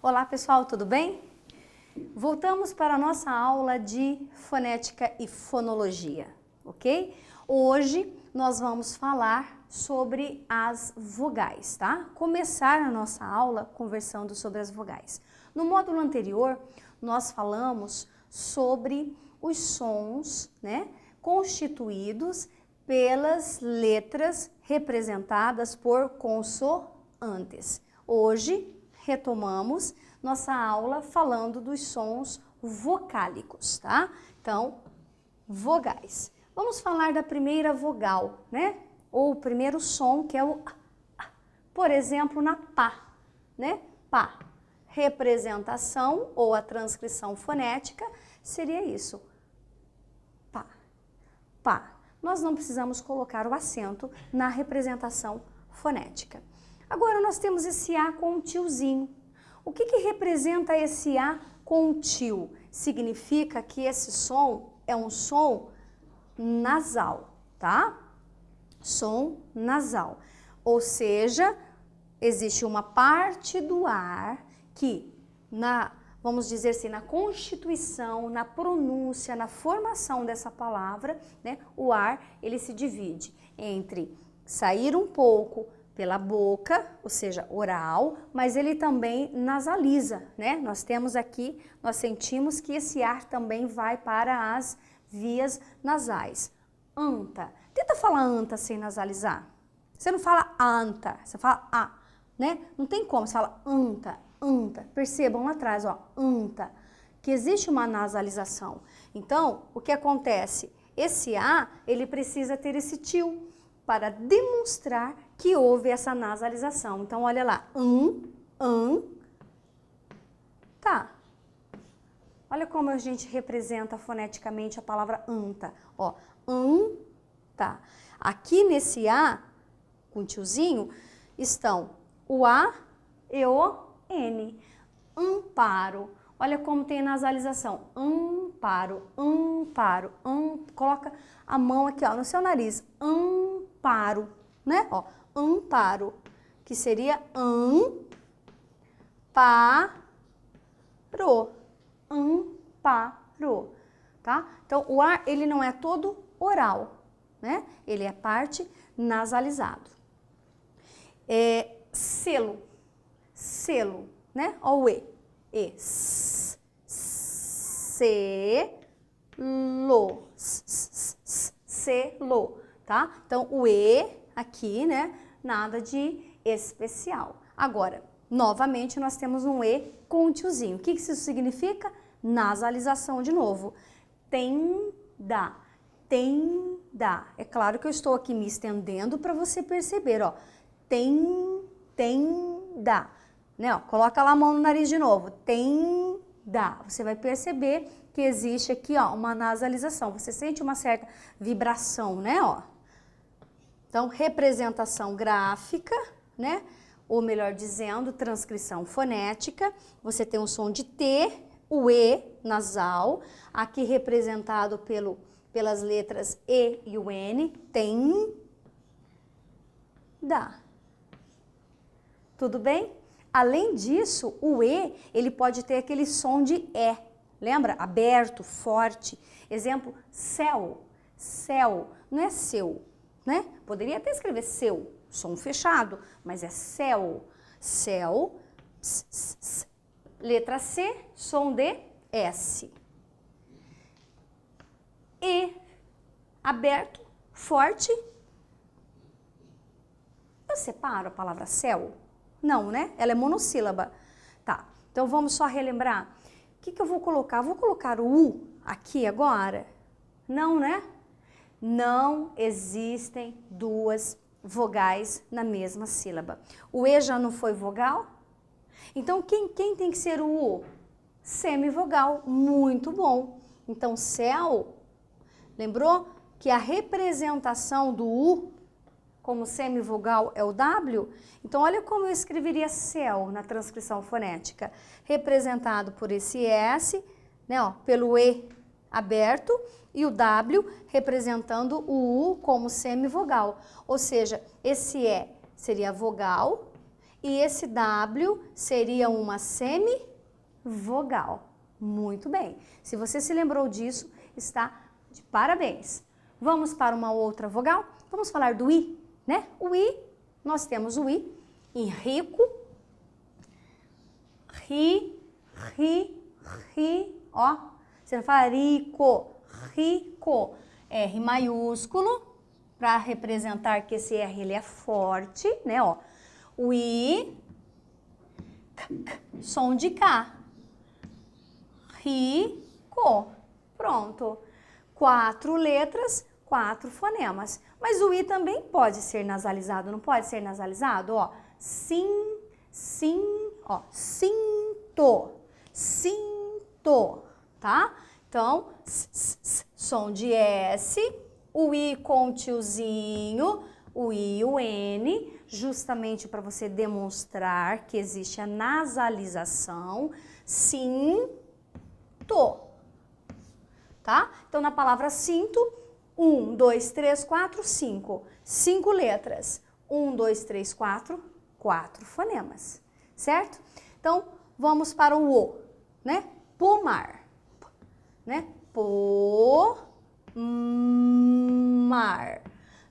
Olá pessoal, tudo bem? Voltamos para a nossa aula de fonética e fonologia, ok? Hoje nós vamos falar sobre as vogais, tá? Começar a nossa aula conversando sobre as vogais. No módulo anterior, nós falamos sobre os sons, né, constituídos pelas letras representadas por consoantes. Hoje, retomamos nossa aula falando dos sons vocálicos, tá? Então, vogais. Vamos falar da primeira vogal, né? Ou o primeiro som, que é o A. Por exemplo, na pá, né? Pá. Representação ou a transcrição fonética seria isso. Pá. Pá. Nós não precisamos colocar o acento na representação fonética. Agora nós temos esse A com um tiozinho. O que representa esse A com um tio? Significa que esse som é um som nasal, tá? Som nasal. Ou seja, existe uma parte do ar que, vamos dizer assim, na constituição, na pronúncia, na formação dessa palavra, né, o ar, ele se divide entre sair um pouco pela boca, ou seja, oral, mas ele também nasaliza, né? Nós temos aqui, nós sentimos que esse ar também vai para as vias nasais. Anta. Tenta falar anta sem nasalizar. Você não fala anta, você fala a, né? Não tem como, você fala anta, anta. Percebam lá atrás, ó, anta, que existe uma nasalização. Então, o que acontece? Esse a, ele precisa ter esse tio para demonstrar que houve essa nasalização. Então, olha lá, tá. Olha como a gente representa foneticamente a palavra anta. Ó, tá. Aqui nesse A, com o tiozinho, estão o A e o N. Amparo. Olha como tem nasalização. Amparo, amparo, coloca a mão aqui, ó, no seu nariz. Amparo, né? Ó, amparo, que seria amparo, amparo, tá? Então, o ar, ele não é todo oral, né? Ele é parte nasalizado. Selo, selo, né? Ó o selo, selo, tá? Então, o E aqui, né? Nada de especial. Agora, novamente, nós temos um E com um tiozinho. O que isso significa? Nasalização de novo. Tenda, tenda. É claro que eu estou aqui me estendendo para você perceber, ó. Tenda, né? Ó, coloca lá a mão no nariz de novo. Tenda. Você vai perceber que existe aqui, ó, uma nasalização. Você sente uma certa vibração, né, ó. Então, representação gráfica, né? Ou melhor dizendo, transcrição fonética. Você tem um som de T, o E nasal, aqui representado pelas letras E e o N. Tem, dá. Tudo bem? Além disso, o E, ele pode ter aquele som de E. Lembra? Aberto, forte. Exemplo, céu. Céu. Não é seu, né? Poderia até escrever seu, som fechado, mas é céu. Céu. Letra C, som de S. E, aberto, forte. Eu separo a palavra céu? Não, né? Ela é monossílaba. Tá, então vamos só relembrar. O que eu vou colocar? Vou colocar o U aqui agora? Não, né? Não existem duas vogais na mesma sílaba. O E já não foi vogal? Então, quem tem que ser o U? Semivogal. Muito bom. Então, céu, lembrou que a representação do U como semivogal é o W? Então, olha como eu escreveria céu na transcrição fonética. Representado por esse S, né, ó, pelo E aberto e o W representando o U como semivogal. Ou seja, esse E seria vogal e esse W seria uma semivogal. Muito bem. Se você se lembrou disso, está de parabéns. Vamos para uma outra vogal? Vamos falar do I, né? O I, nós temos o I em rico, ri, ó. Você não fala rico, rico. R maiúsculo, para representar que esse R ele é forte, né, ó. O I, som de K. Rico. Pronto. 4 letras, 4 fonemas. Mas o I também pode ser nasalizado, não pode ser nasalizado? Ó, sim, ó, cinto, cinto, tá? Então, som de S, o I com o tiozinho, o I e o N, justamente para você demonstrar que existe a nasalização, cinto, tá? Então, na palavra cinto, 1, 2, 3, 4, 5. 5 letras. 1, 2, 3, 4, 4 fonemas, certo? Então, vamos para o O, né? Pomar, né? Pomar.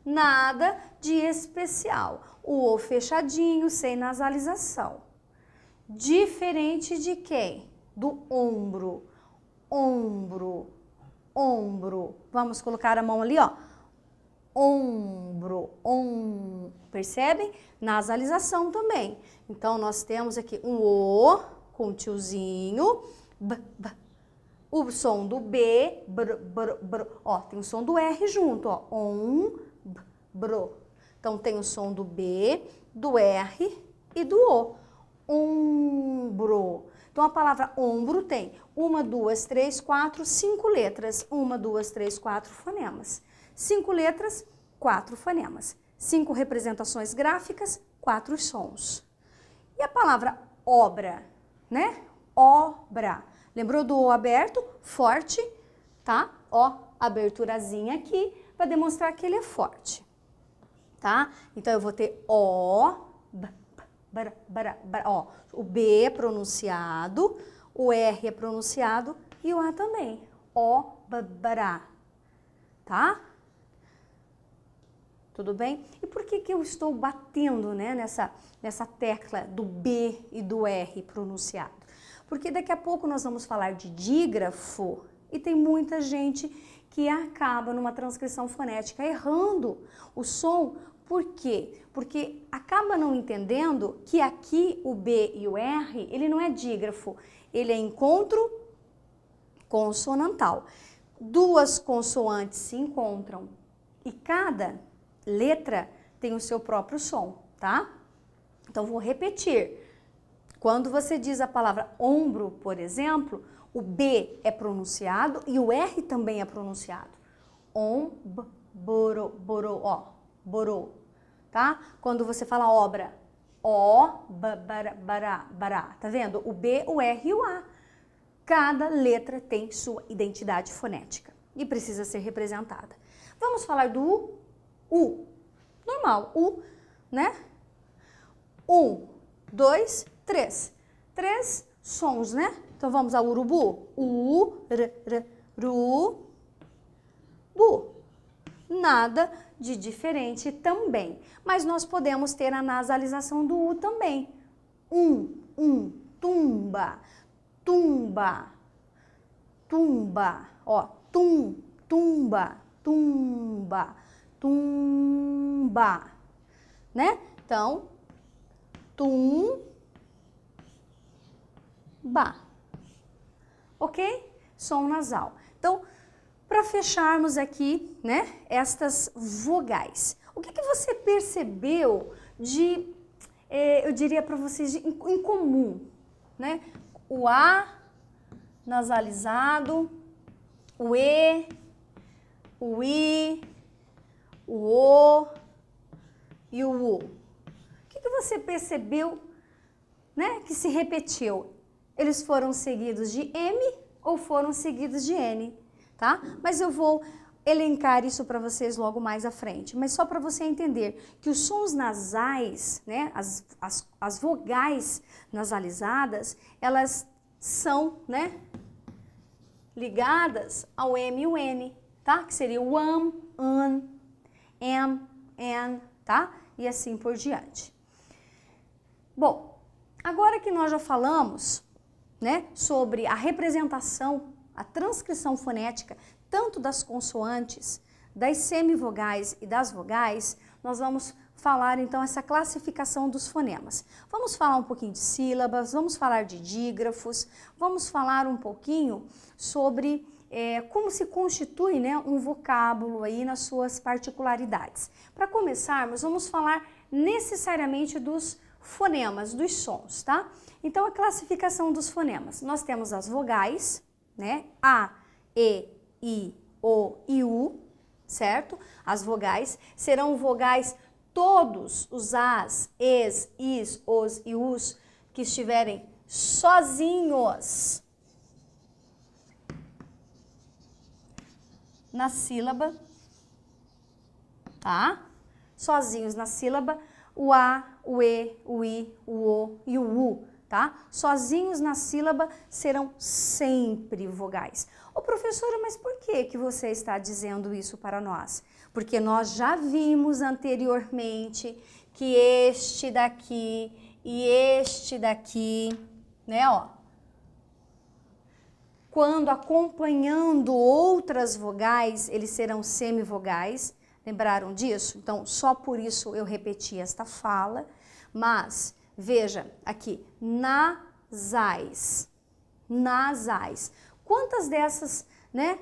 Nada de especial. O O fechadinho, sem nasalização. Diferente de quem? Do ombro. Ombro, ombro. Vamos colocar a mão ali, ó. Ombro, percebem? Nasalização também. Então, nós temos aqui um O com tiozinho, o som do B, ó, tem o som do R junto, ó, bro. Então, tem o som do B, do R e do O, ombro. Então, a palavra ombro tem 1, 2, 3, 4, 5 letras, 1, 2, 3, 4 fonemas. 5 letras, 4 fonemas. 5 representações gráficas, 4 sons. E a palavra obra, né? Obra. Lembrou do O aberto? Forte, tá? Ó, aberturazinha aqui para demonstrar que ele é forte, tá? Então, eu vou ter O, ó, o B é pronunciado, o R é pronunciado e o A também. Obra, tá? Tudo bem? E por que eu estou batendo, né, nessa tecla do B e do R pronunciado? Porque daqui a pouco nós vamos falar de dígrafo e tem muita gente que acaba numa transcrição fonética errando o som. Por quê? Porque acaba não entendendo que aqui o B e o R, ele não é dígrafo, ele é encontro consonantal. Duas consoantes se encontram e cada letra tem o seu próprio som, tá? Então, vou repetir. Quando você diz a palavra ombro, por exemplo, o B é pronunciado e o R também é pronunciado. Ombro, ó, borô, tá? Quando você fala obra, bará, tá vendo? O B, o R e o A. Cada letra tem sua identidade fonética e precisa ser representada. Vamos falar do U. Normal, U, né? 1, 2, 3. 3 sons, né? Então vamos ao urubu. U, ru, bu. Nada de diferente também. Mas nós podemos ter a nasalização do U também. Tumba, tumba, tumba. Ó, tumba, tumba, tumba, né? Então, tumba, ok? Som nasal. Então, para fecharmos aqui, né, estas vogais, o que você percebeu de, eu diria para vocês, em comum, né? O A nasalizado, o E, o I, o O e o U. O que você percebeu, né, que se repetiu? Eles foram seguidos de M ou foram seguidos de N, tá? Mas eu vou elencar isso para vocês logo mais à frente. Mas só para você entender que os sons nasais, né, as vogais nasalizadas, elas são, né, ligadas ao M e o N, tá? Que seria o am, an, am, an, tá? E assim por diante. Bom, agora que nós já falamos, né, sobre a representação, a transcrição fonética, tanto das consoantes, das semivogais e das vogais, nós vamos falar então essa classificação dos fonemas. Vamos falar um pouquinho de sílabas, vamos falar de dígrafos, vamos falar um pouquinho sobre como se constitui, né, um vocábulo aí nas suas particularidades. Para começarmos, vamos falar necessariamente dos fonemas, dos sons, tá? Então, a classificação dos fonemas. Nós temos as vogais, né? A, E, I, O e U, certo? As vogais serão vogais todos os as, es, is, os e us que estiverem sozinhos na sílaba, tá? Sozinhos na sílaba, o A, o E, o I, o O e o U, tá? Sozinhos na sílaba serão sempre vogais. Ô professora, mas por que você está dizendo isso para nós? Porque nós já vimos anteriormente que este daqui e este daqui, né, ó, quando acompanhando outras vogais, eles serão semivogais. Lembraram disso? Então, só por isso eu repeti esta fala. Mas, veja aqui, nasais. Nasais. Quantas dessas, né?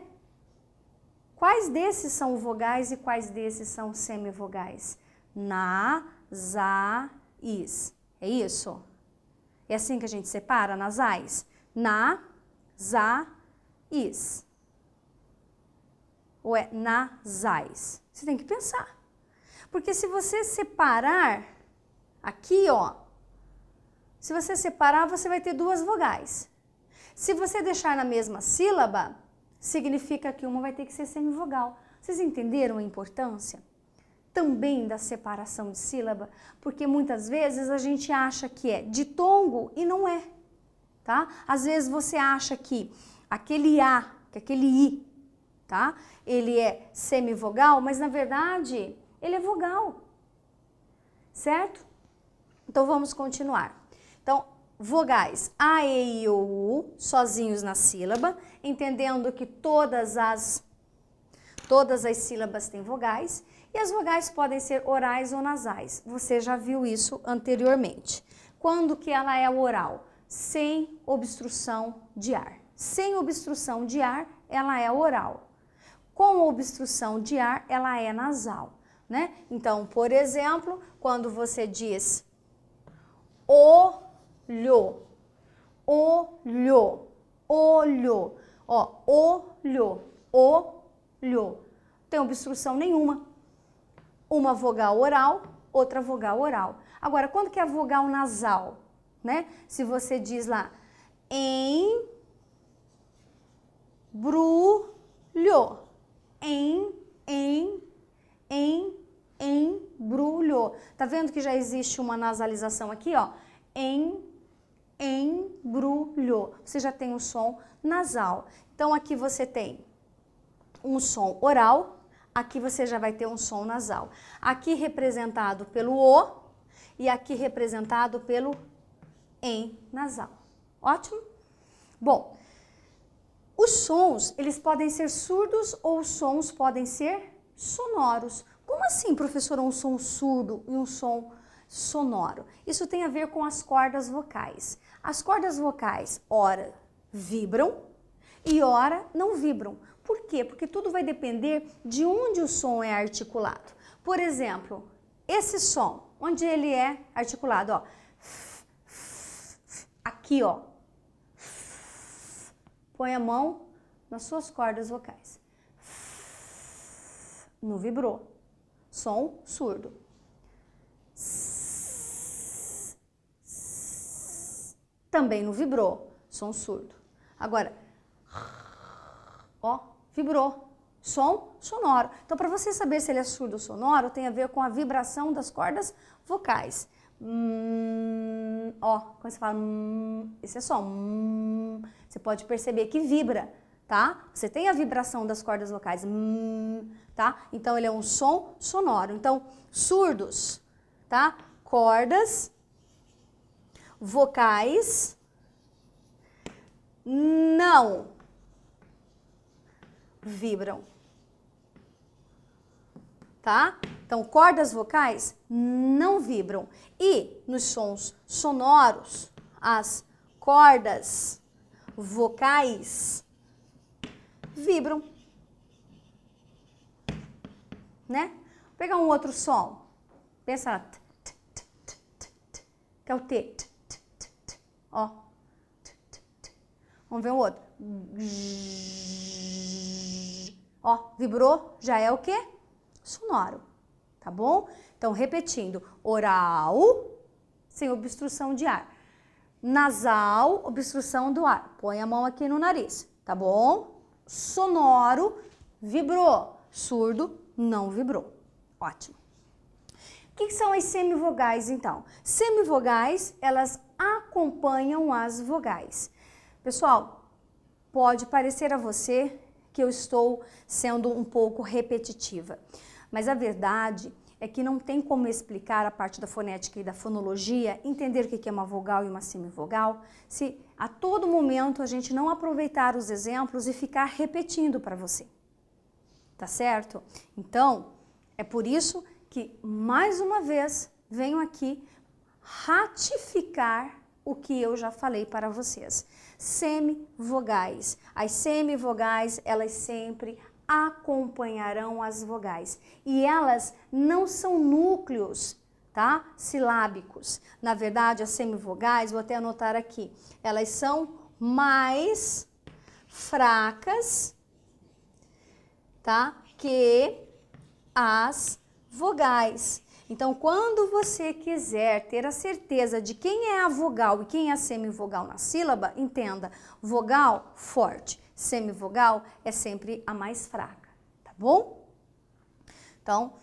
Quais desses são vogais e quais desses são semivogais? Nasais. É isso? É assim que a gente separa nasais? Nasais. Ou é nasais? Você tem que pensar. Porque se você separar aqui, ó, se você separar, você vai ter duas vogais. Se você deixar na mesma sílaba, significa que uma vai ter que ser semivogal. Vocês entenderam a importância também da separação de sílaba? Porque muitas vezes a gente acha que é ditongo e não é, tá? Às vezes você acha que aquele A, que aquele I, tá? Ele é semivogal, mas na verdade ele é vogal, certo? Então vamos continuar. Então, vogais A, E, I, O, U, sozinhos na sílaba, entendendo que todas as sílabas têm vogais, e as vogais podem ser orais ou nasais. Você já viu isso anteriormente. Quando que ela é oral? Sem obstrução de ar. Sem obstrução de ar, ela é oral. Com obstrução de ar, ela é nasal, né? Então, por exemplo, quando você diz olho, olho, olho, ó, olho, olho, tem obstrução nenhuma. Uma vogal oral, outra vogal oral. Agora, quando que é a vogal nasal, né? Se você diz lá, embrulho, embrulho. Tá vendo que já existe uma nasalização aqui, ó? Embrulho. Você já tem um som nasal. Então, aqui você tem um som oral, aqui você já vai ter um som nasal. Aqui representado pelo O e aqui representado pelo em nasal. Ótimo? Bom, os sons, eles podem ser surdos ou os sons podem ser sonoros. Como assim, professora, um som surdo e um som sonoro? Isso tem a ver com as cordas vocais. As cordas vocais, ora, vibram e ora não vibram. Por quê? Porque tudo vai depender de onde o som é articulado. Por exemplo, esse som, onde ele é articulado, ó. Aqui, ó. Põe a mão nas suas cordas vocais. Não vibrou. Som surdo. Também não vibrou. Som surdo. Agora, Ó, vibrou. Som sonoro. Então, para você saber se ele é surdo ou sonoro, tem a ver com a vibração das cordas vocais. Ó, quando você fala esse é som. Você pode perceber que vibra, tá? Você tem a vibração das cordas vocais. Tá? Então, ele é um som sonoro. Então, surdos, tá? Cordas vocais não vibram. Tá? Então, cordas vocais não vibram. E nos sons sonoros, as cordas vocais vibram. Né? Vou pegar um outro som. Pensa lá. Que é o T. Ó. Vamos ver o outro. Ó, vibrou, já é o quê? Sonoro, tá bom? Então, repetindo, oral, sem obstrução de ar. Nasal, obstrução do ar. Põe a mão aqui no nariz, tá bom? Sonoro, vibrou. Surdo, não vibrou. Ótimo. O que são as semivogais, então? Semivogais, elas acompanham as vogais. Pessoal, pode parecer a você que eu estou sendo um pouco repetitiva. Mas a verdade é que não tem como explicar a parte da fonética e da fonologia, entender o que é uma vogal e uma semivogal, se a todo momento a gente não aproveitar os exemplos e ficar repetindo para você. Tá certo? Então, é por isso que, mais uma vez, venho aqui ratificar o que eu já falei para vocês. Semivogais. As semivogais, elas sempre acompanharão as vogais. E elas não são núcleos, tá? Silábicos. Na verdade, as semivogais, vou até anotar aqui, elas são mais fracas, tá? Que as vogais. Então, quando você quiser ter a certeza de quem é a vogal e quem é a semivogal na sílaba, entenda, vogal forte, semivogal é sempre a mais fraca, tá bom? Então,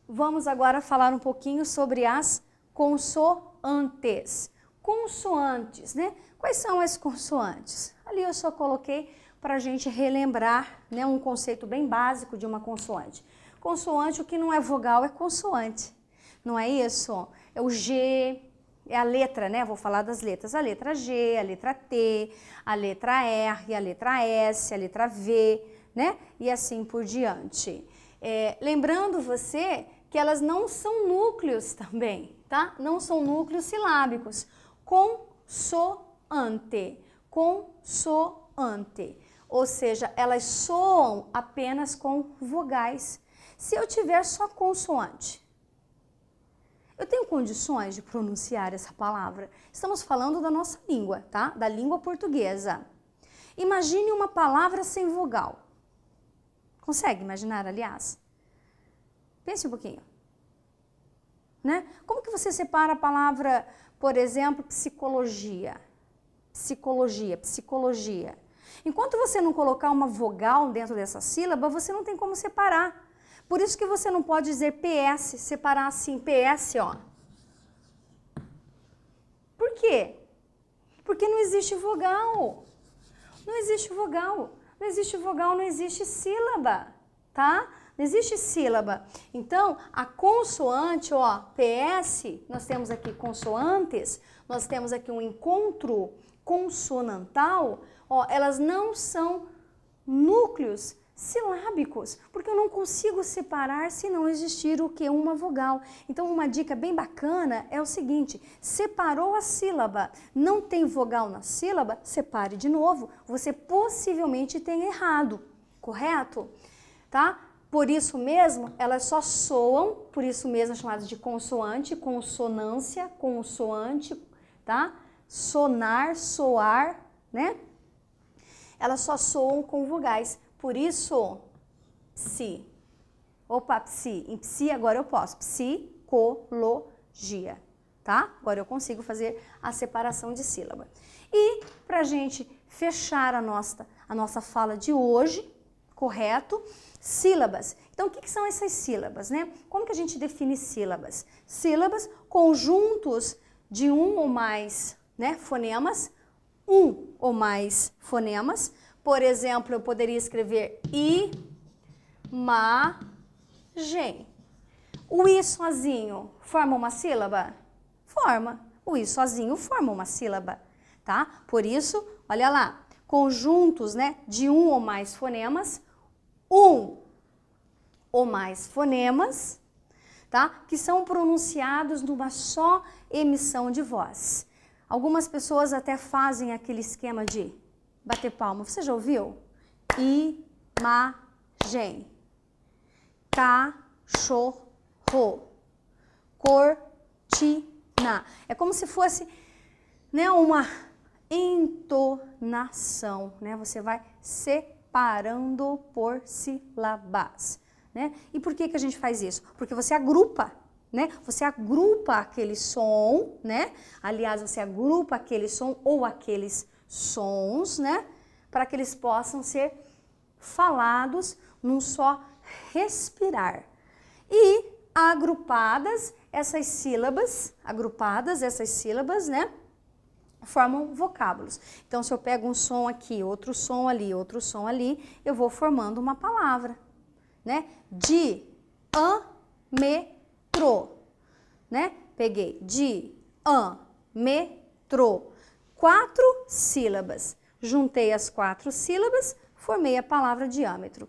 vamos agora falar um pouquinho sobre as consoantes. Consoantes, né? Quais são as consoantes? Ali eu só coloquei para a gente relembrar, né, um conceito bem básico de uma consoante. Consoante, o que não é vogal é consoante, não é isso? É o G, é a letra, né? Vou falar das letras. A letra G, a letra T, a letra R, a letra S, a letra V, né? E assim por diante. Lembrando você que elas não são núcleos também, tá? Não são núcleos silábicos. Consoante, consoante. Ou seja, elas soam apenas com vogais. Se eu tiver só consoante, eu tenho condições de pronunciar essa palavra? Estamos falando da nossa língua, tá? Da língua portuguesa. Imagine uma palavra sem vogal. Consegue imaginar, aliás? Pense um pouquinho. Né? Como que você separa a palavra, por exemplo, psicologia? Psicologia, psicologia. Enquanto você não colocar uma vogal dentro dessa sílaba, você não tem como separar. Por isso que você não pode dizer PS, separar assim, PS, ó. Por quê? Porque não existe vogal. Não existe vogal. Não existe vogal, não existe sílaba, tá? Não existe sílaba. Então, a consoante, ó, PS, nós temos aqui consoantes, nós temos aqui um encontro consonantal, ó, elas não são núcleos silábicos, porque eu não consigo separar se não existir o que? Uma vogal. Então, uma dica bem bacana é o seguinte, separou a sílaba, não tem vogal na sílaba, separe de novo, você possivelmente tem errado, correto? Tá? Por isso mesmo, elas só soam, por isso mesmo chamadas de consoante, consonância, consoante, tá? Sonar, soar, né? Elas só soam com vogais. Por isso, psi. Opa, psi. Em psi agora eu posso. Psicologia, tá? Agora eu consigo fazer a separação de sílaba. E pra gente fechar a a nossa fala de hoje, correto? Sílabas. Então, o que são essas sílabas, né? Como que a gente define sílabas? Sílabas, conjuntos de um ou mais, né, fonemas, um ou mais fonemas. Por exemplo, eu poderia escrever imagem. O i sozinho forma uma sílaba? Forma. O i sozinho forma uma sílaba, tá? Por isso, olha lá, conjuntos, né, de um ou mais fonemas, um ou mais fonemas, tá? Que são pronunciados numa só emissão de voz. Algumas pessoas até fazem aquele esquema de bater palma. Você já ouviu? Imagem. Cachorro. Cortina. É como se fosse, né, uma entonação, né? Você vai separando por sílabas, né? E por que a gente faz isso? Porque você agrupa, né? Você agrupa aquele som, né? Aliás, você agrupa aquele som ou aqueles sons, né? Para que eles possam ser falados num só respirar. E agrupadas essas sílabas, né? Formam vocábulos. Então, se eu pego um som aqui, outro som ali, eu vou formando uma palavra, né? Diâmetro, né? Peguei diâmetro. 4 sílabas. Juntei as 4 sílabas, formei a palavra diâmetro.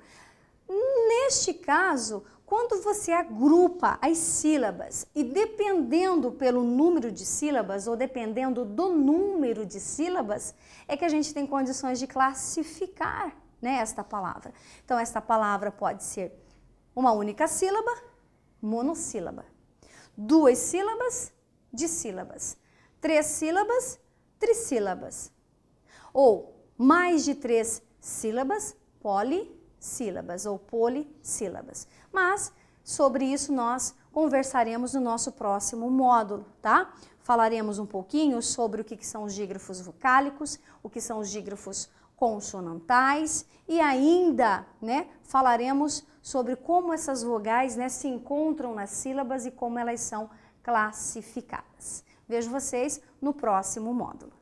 Neste caso, quando você agrupa as sílabas e dependendo pelo número de sílabas ou dependendo do número de sílabas, é que a gente tem condições de classificar, né, esta palavra. Então, esta palavra pode ser uma única sílaba, monossílaba. 2 sílabas, dissílabas. 3 sílabas, trissílabas. Ou mais de 3 sílabas, polissílabas ou polissílabas. Mas sobre isso nós conversaremos no nosso próximo módulo, tá? Falaremos um pouquinho sobre o que são os dígrafos vocálicos, o que são os dígrafos consonantais e ainda, né, falaremos sobre como essas vogais, né, se encontram nas sílabas e como elas são classificadas. Vejo vocês no próximo módulo.